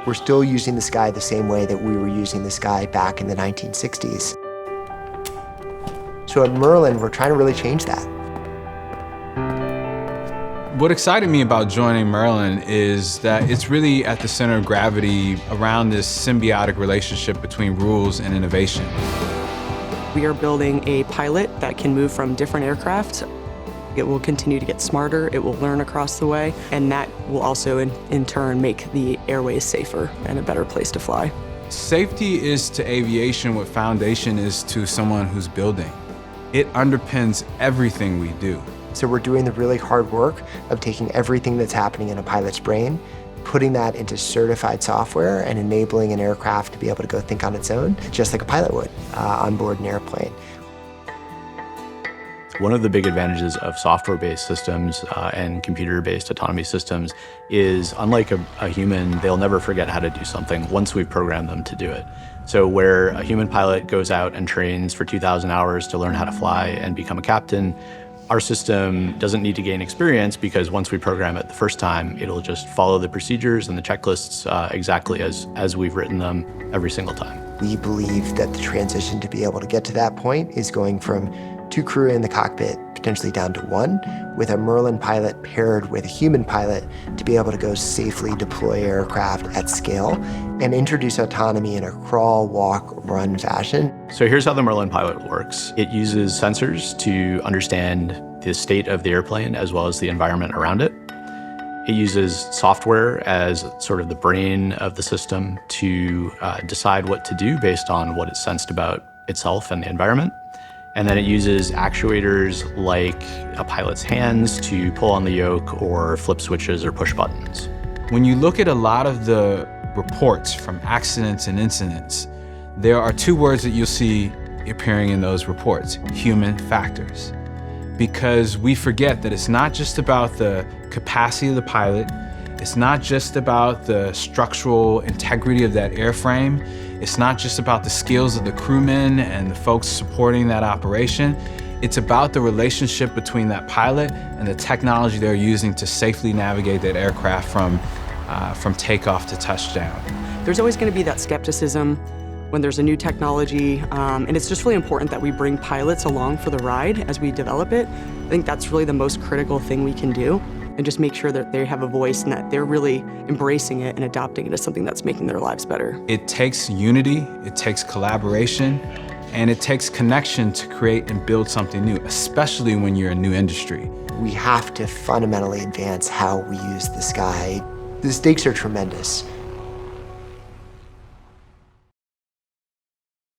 We're still using the sky the same way that we were using the sky back in the 1960s. So at Merlin, we're trying to really change that. What excited me about joining Merlin is that it's really at the center of gravity around this symbiotic relationship between rules and innovation. We are building a pilot that can move from different aircraft. It will continue to get smarter, it will learn across the way, and that will also in turn make the airways safer and a better place to fly. Safety is to aviation what foundation is to someone who's building. It underpins everything we do. So we're doing the really hard work of taking everything that's happening in a pilot's brain, putting that into certified software and enabling an aircraft to be able to go think on its own, just like a pilot would on board an airplane. One of the big advantages of software-based systems and computer-based autonomy systems is, unlike a human, they'll never forget how to do something once we've programmed them to do it. So where a human pilot goes out and trains for 2,000 hours to learn how to fly and become a captain, our system doesn't need to gain experience because once we program it the first time, it'll just follow the procedures and the checklists exactly as we've written them every single time. We believe that the transition to be able to get to that point is going from 2 crew in the cockpit, potentially down to 1, with a Merlin pilot paired with a human pilot to be able to go safely deploy aircraft at scale and introduce autonomy in a crawl, walk, run fashion. So here's how the Merlin pilot works. It uses sensors to understand the state of the airplane as well as the environment around it. It uses software as sort of the brain of the system to decide what to do based on what it's sensed about itself and the environment. And then it uses actuators like a pilot's hands to pull on the yoke or flip switches or push buttons. When you look at a lot of the reports from accidents and incidents, there are 2 words that you'll see appearing in those reports: human factors. Because we forget that it's not just about the capacity of the pilot, it's not just about the structural integrity of that airframe, it's not just about the skills of the crewmen and the folks supporting that operation. It's about the relationship between that pilot and the technology they're using to safely navigate that aircraft from takeoff to touchdown. There's always going to be that skepticism when there's a new technology, and it's just really important that we bring pilots along for the ride as we develop it. I think that's really the most critical thing we can do, and just make sure that they have a voice and that they're really embracing it and adopting it as something that's making their lives better. It takes unity, it takes collaboration, and it takes connection to create and build something new, especially when you're a new industry. We have to fundamentally advance how we use the sky. The stakes are tremendous.